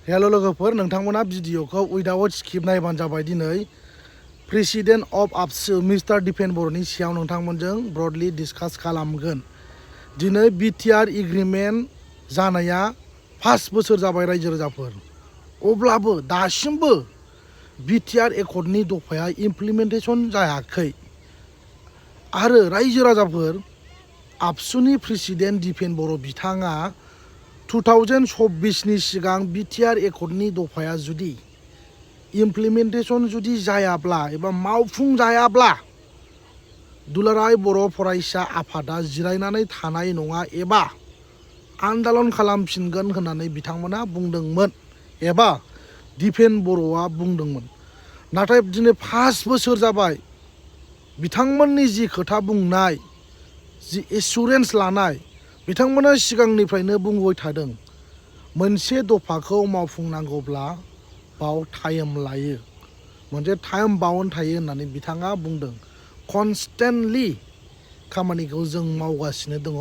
Hello लोगोफोर नोंथांमोना भिडिअखौ उइदाउट स्किप नायबानो जाबाय। दिनै प्रेसिडेन्ट अफ आबसु मिस्टार दिपेन बर'नि सायाव नोंथांमोनजों ब्रडलि डिसकास खालामगोन। दिनै बिटिआर एग्रिमेन्ट जानाया 5 बोसोर जाबाय रायजो राजाफोर, अब्लाबो दासिमबो बिटिआर एकर्डनि दफाया इमप्लिमेन्टेसन जायाखै। आरो रायजो राजाफोर, आबसुनि प्रेसिडेन्ट दिपेन बर' बिथाङा 2024 नि सिगां बिटिआर एकर्डनि दफाया जुदि इमप्लिमेन्टेसन जुदि जायाब्ला एबा मावफुं जायाब्ला दुलाराय बर' फरायसा आफादा जिरायनानै थानाय नङा एबा आन्दालन खालामफिनगोन होननानै बिथांमोना बुंदोंमोन एबा दिपेन बर'आ बुंदोंमोन। नाथाय दिनै 5 बोसोर जाबाय बिथांमोननि जि खोथा बुंनाय, जि एसुरेन्स लानाय, बिथांमोना सिगांनिफ्रायनो बुंबाय थादों मोनसे दफाखौ मावफुंनांगौब्ला बाव टाइम लायो, मोनसे टाइम बाउन्ड थायो होननानै बिथाङा बुंदों। कनस्टेन्टलि खामानिखौ जों मावगासिनो दङ,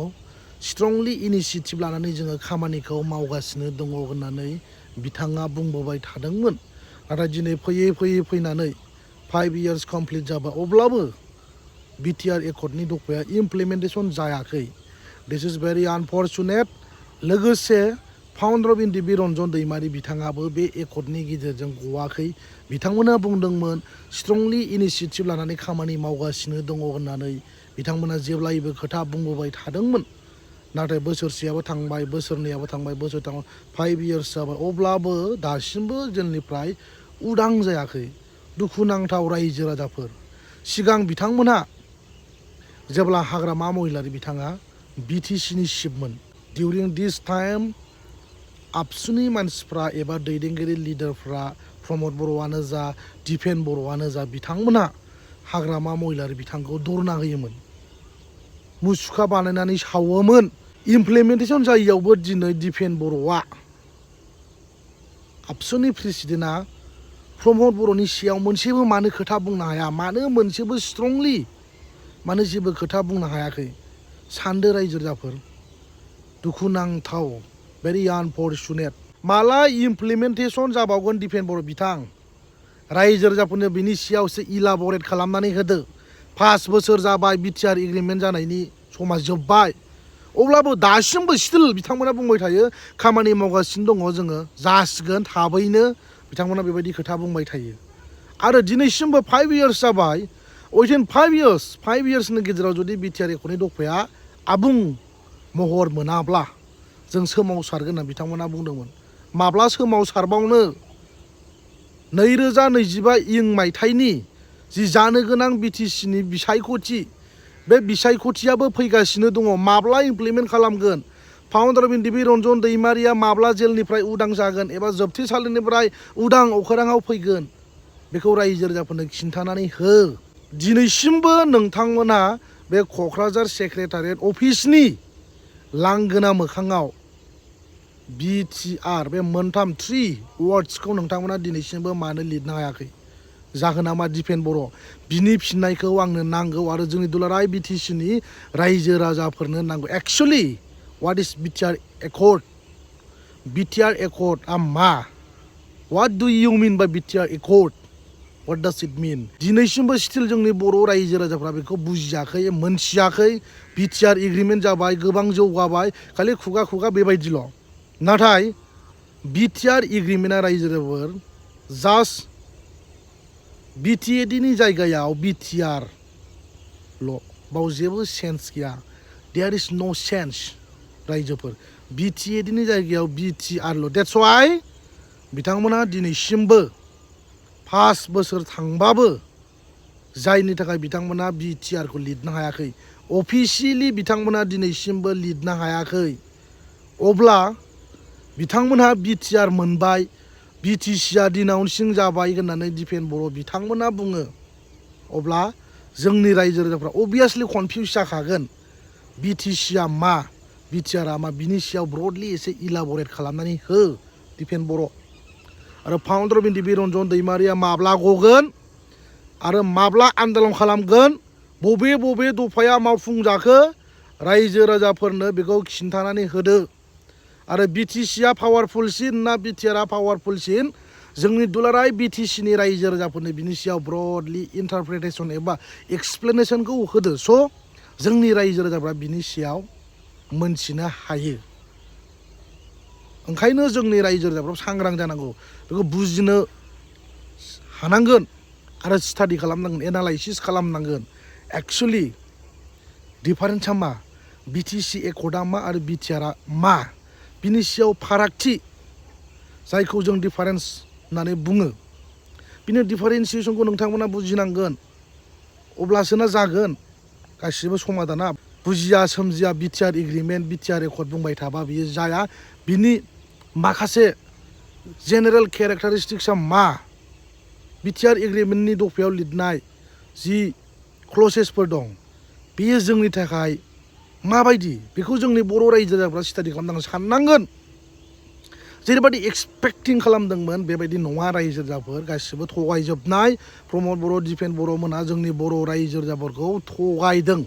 स्ट्रंलि इनिसिएटिभ लानानै जोङो खामानिखौ मावगासिनो दङ होननानै बिथाङा बुंबोबाय थादोंमोन। नाथाय दिनै फैयै फैयै फैनानै 5 इयार्स कमप्लिट जाबाय, अब्लाबो बिटिआर एकर्डनि दफाया इमप्लिमेन्टेसन जायाखै। दिस इज भेरि आनफर्चुनेट। लोगोसे फाउन्डार अफ एनडिएफबि रन्जन दैमारि बिथाङाबो बे एकर्डनि गेजेरजों गवाखै। बिथांमोना बुंदोंमोन स्ट्रंलि इनिसिएटिभ लानानै खामानि मावगासिनो दङ होननानै बिथांमोना जेब्लायबो खोथा बुंबोबाय थादोंमोन। नाथाय बोसोरसेयाबो थांबाय, बोसोरनैयाबो थांबाय, बोसोर थांबाय, 5 इयार्स जाबाय, अब्लाबो दासिमबो जेलनिफ्राय उदां जायाखै। दुखुनांथाव रायजो राजाफोर। सिगां बिथांमोनहा जेब्ला हाग्रामा महिलारि बिथाङा बिटिसिनि चिफमोन, डिउरिं दिस टाइम आबसुनि मानसिफ्रा एबा दैदेनगिरि लिडारफ्रा प्रमद बर'आनो जा, दिपेन बर'आनो जा, बिथांमोनहा हाग्रामा महिलारि बिथांखौ धरना होयोमोन, मुसुखा बानायनानै सावोमोन। इमप्लिमेन्टेसन जायैयावबो दिनै दिपेन बर'आ, आबसुनि प्रेसिडेन्टआ प्रमद बर'नि सायाव मोनसेबो मानो खोथा बुंनो हाया, मानो मोनसेबो स्ट्रंलि मानो जेबो खोथा बुंनो हायाखै? सानदो रायजो राजाफोर। दुखुनांथाव, भेरि आनफर्चुनेट। माला इमप्लिमेन्टेसन जाबावगोन दिपेन बर' बिथां? रायजो राजाफोरनो बिनि सायावसो इलाबरेट खालामनानै होदो। 5 बोसोर जाबाय बिटिआर एग्रिमेन्ट जानायनि समा जोब्बाय, अब्लाबो दासिमबो स्टिल बिथांमोना बुंबाय थायो खामानि मावगासिनो दङ जोङो, जासिगोन थाबैनो, बिथांमोना बेबायदि खोथा बुंबाय थायो। आरो दिनैसिमबो 5 इयार्स जाबाय। उइदिन 5 इयार्सनि गेजेराव जुदि बिटिआर एकर्डनि दफाया आबुं महर मोनाब्ला जों सोमावसारगोन होनना बिथांमोना बुंदोंमोन। माब्ला सोमावसारबावनो? 2025 मायथाइनि जि जानो गोनां बिटिसिनि बिसायख'थि, बे बिसायख'थियाबो फैगासिनो दङ। माब्ला इमप्लिमेन्ट खालामगोन? फाउन्डार अफ एनडिएफबि रन्जन दैमारिया माब्ला जेलनिफ्राय उदां जागोन एबा जोबथेसालिनिफ्राय उदां अखोराङाव फैगोन? बेखौ रायजो राजाफोरनो खिन्थानानै हो। दिनैसिमबो नोंथांमोना बे क'क्राझार सेक्रेटारियेट अफिसनि लांगोना मोखाङाव बिटिआर बे मोनथाम 3 वर्ड्सखौ नोंथांमोना दिनैसिमबो मानो लिरनो हायाखै? जाहोना मा दिपेन बर'? बिनि फिननायखौ आंनो नांगौ आरो जोंनि दुलाराय बिटिसिनि रायजो राजाफोरनो नांगौ। एक्सुवेलि व्हाट इज बिटिआर एकर्ड? बिटिआर एकर्डआ मा? What do you mean by बिटिआर accord? What does it mean? दिनैसिमबो स्टिल जोंनि बर' रायजो राजाफ्रा बेखौ बुजियाखै, मोनथियाखै। बिटिआर एग्रिमेन्ट जाबाय, गोबां जौगाबाय, खालि खुगा खुगा बेबायदिल'। नाथाय बिटिआर एग्रिमेन्टआ रायजो राजाफोर जास्ट बिटिएडिनि जायगायाव बिटिआरल', बाव जेबो सेन्स गैया। देयार इज नो सेन्स रायजोफोर। बिटिएडिनि जायगायाव बिटिआरल'। देट्स वाइ बिथांमोना दिनैसिमबो 5 बोसोर थांबाबो जायनि थाखाय बिथांमोना बिटिआरखौ लिरनो हायाखै, अफिसियेलि बिथांमोना दिनैसिमबो लिरनो हायाखै। अब्ला बिथांमोनहा बिटिआर मोनबाय, बिटिसिआ डिनाउन्सिं जाबाय होननानै दिपेन बर' बिथांमोना बुङो। अब्ला जोंनि रायजो राजाफ्रा अभियासलि कनफिउस जाखागोन बिटिसिआ मा, बिटिआरआ मा? बिनि सायाव ब्रडलि एसे इलाबरेट खालामनानै हो दिपेन बर'। आरो फाउन्डार अफ एनडिएफबि रन्जन दैमारिया माब्ला गगोन आरो माब्ला आन्दालन खालामगोन? बबे बबे दफाया मावफुंजाखो? रायजो राजाफोरनो बेखौ खिन्थानानै होदो। आरो बिटिसिआ पावारफुलसिन ना बिटिआरआ पावारफुलसिन जोंनि दुलाराय बिटिसिनि रायजो राजाफोरनो बिनि सायाव ब्रडलि इन्टारप्रिटेसन एबा एक्सप्लेनेसनखौ होदो स' जोंनि रायजो राजाफ्रा बिनि सायाव मोनथिनो हायो। ओंखायनो जोंनि रायजो राजाफ्रा सांग्रां जानांगौ, बेखौ बुजिनो हानांगोन आरो स्टाडि खालामनांगोन, एनालाइसिस खालामनांगोन। एक्सुवेलि डिफारेन्सआ मा, बिटिसि एकर्डआ मा आरो बिटिआरआ मा, बिनि सायाव फारागथि जायखौ जों डिफारेन्स होननानै बुङो, बिनि डिफारेन्सियेसनखौ नोंथांमोना बुजिनांगोन, अब्लासो ना जागोन गासिबो समाधाना। बुजिया सोमजिया बिटिआर एग्रिमेन्ट बिटिआर एकर्ड बुंबाय थाबा बियो जाया। बिनि माखासे जेनेरेल केरेक्टारिस्टिक्सआ मा, बिटिआर एग्रिमेन्टनि दफायाव लिरनाय जि क्लसेसफोर दं बेयो जोंनि थाखाय माबायदि, बेखौ जोंनि बर' रायजो राजाफ्रा स्टाडि खालामनांगोन, साननांगोन। जेरैबायदि एक्सपेक्टिं खालामदोंमोन बेबायदि नङा। रायजो राजाफोर गासिबो थगायजोबनाय। प्रमद बर', दिपेन बर' मोना जोंनि बर' रायजो राजाफोरखौ थगायदों।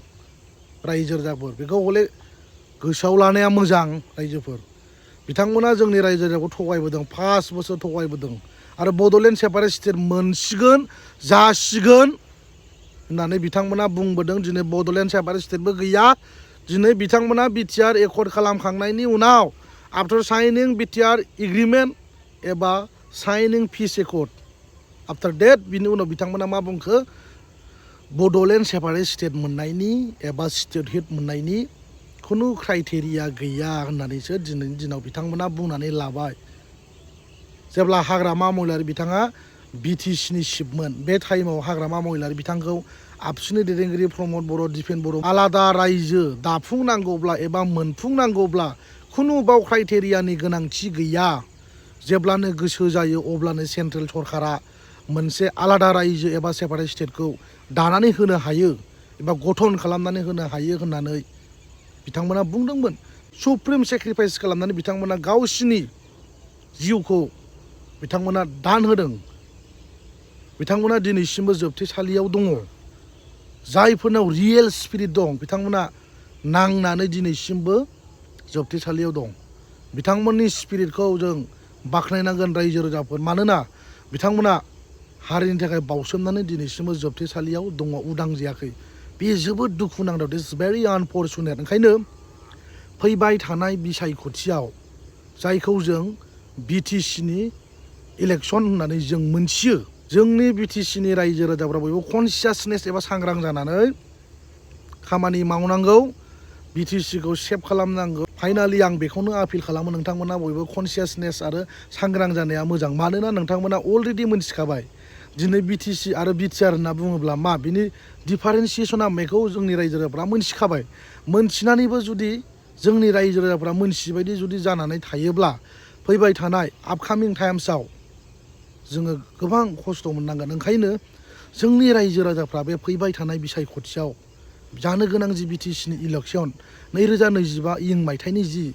रायजो राजाफोर बेखौ हले गोसोआव लानाया मोजां। रायजोफोर बिथांमोना जोंनि रायजो राजाखौ थगायबोदों, 5 बोसोर थगायबोदों आरो बड'लेण्ड सेपारेट स्टेट मोनसिगोन, जासिगोन होननानै बिथांमोना बुंबोदों। दिनै बड'लेण्ड सेपारेट स्टेटबो गैया। दिनै बिथांमोना बिटिआर एकर्ड खालामखांनायनि उनाव आफ्टार साइनिं बिटिआर एग्रिमेन्ट एबा साइनिं पिस एकर्ड आफ्टार डेट, बिनि उनाव बिथांमोना मा बुंखो, बड'लेण्ड सेपारेट स्टेट मोननायनि एबा स्टेटहुड मोननायनि खुनु क्राइटेरिया गैया होननानैसो दिनैनि दिनाव बिथांमोना बुंनानै लाबाय। जेब्ला हाग्रामा महिलारि बिथाङा बिटिसिनि चिफमोन, बे टाइमाव हाग्रामा महिलारि बिथांखौ आबसुनि दैदेनगिरि प्रमद बर', दिपेन बर' आलादा रायजो दाफुंनांगौब्ला एबा मोनफुंनांगौब्ला खुनु बाव क्राइटेरियानि गोनांथि गैया। जेब्लानो गोसो जायो अब्लानो सेन्ट्रेल सरकारा मोनसे आलादा रायजो एबा सेपारेट स्टेटखौ दानानै होनो हायो एबा गठन खालामनानै होनो हायो होननानै बिथांमोना बुंदोंमोन। सुप्रिम सेक्रिफाइस खालामनानै बिथांमोना गावसिनि जिउखौ बिथांमोना दान होदों। बिथांमोना दिनैसिमबो जोबथेसालियाव दङ। जायफोरनाव रियेल स्पिरिट दं बिथांमोना नांनानै दिनैसिमबो जोबथेसालियाव दं। बिथांमोननि स्पिरिटखौ जों बाख्नायनांगोन रायजो राजाफोर, मानोना बिथांमोना हारिनि थाखाय बावसोमनानै दिनैसिमबो जोबथेसालियाव दङ, उदां जायाखै। बेयो जोबोद दुखुनांथाव। दिस इज भेरि आनफर्चुनेट। ओंखायनो फैबाय थानाय बिसायख'थियाव जायखौ जों बिटिसिनि इलेक्सन होननानै जों मोनथियो, जोंनि बिटिसिनि रायजो राजाफ्रा बयबो कनसियासनेस एबा सांग्रां जानानै खामानि मावनांगौ, बिटिसिखौ सेभ खालामनांगौ। फाइनालि आं बेखौनो आपिल खालामो, नोंथांमोना बयबो कनसियासनेस आरो सांग्रां जानाया मोजां। मानोना नोंथांमोना अलरेडि मोनथिखाबाय दिनै बिटिसि आरो बिटिआर होनना बुङोब्ला मा, बिनि डिफारेन्सियेसना बेखौ जोंनि रायजो राजाफ्रा मोनथिखाबाय। मोनथिनानैबो जुदि जोंनि रायजो राजाफ्रा मोनथिबायदि जुदि जानानै थायोब्ला फैबाय थानाय आपकामिं टाइम्सआव जोङो गोबां खस्थ' मोननांगोन। ओंखायनो जोंनि रायजो राजाफ्रा बे फैबाय थानाय बिसायख'थियाव जानो गोनां जि बिटिसिनि इलेक्सन 2025 मायथाइनि जि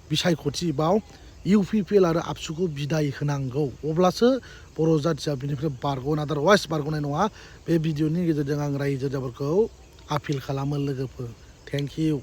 बिसायख'थि, बाव इउपिपिएल आरो आबसुखौ बिदाय होनांगौ। अब्लासो बर' जाथिया बिनिफ्राय बारग'गोन, आदारवाइस बारग'नाय नङा। बे भिडिअनि गेजेरजों आं रायजो राजाफोरखौ आपिल खालामो लोगोफोर। Thank you.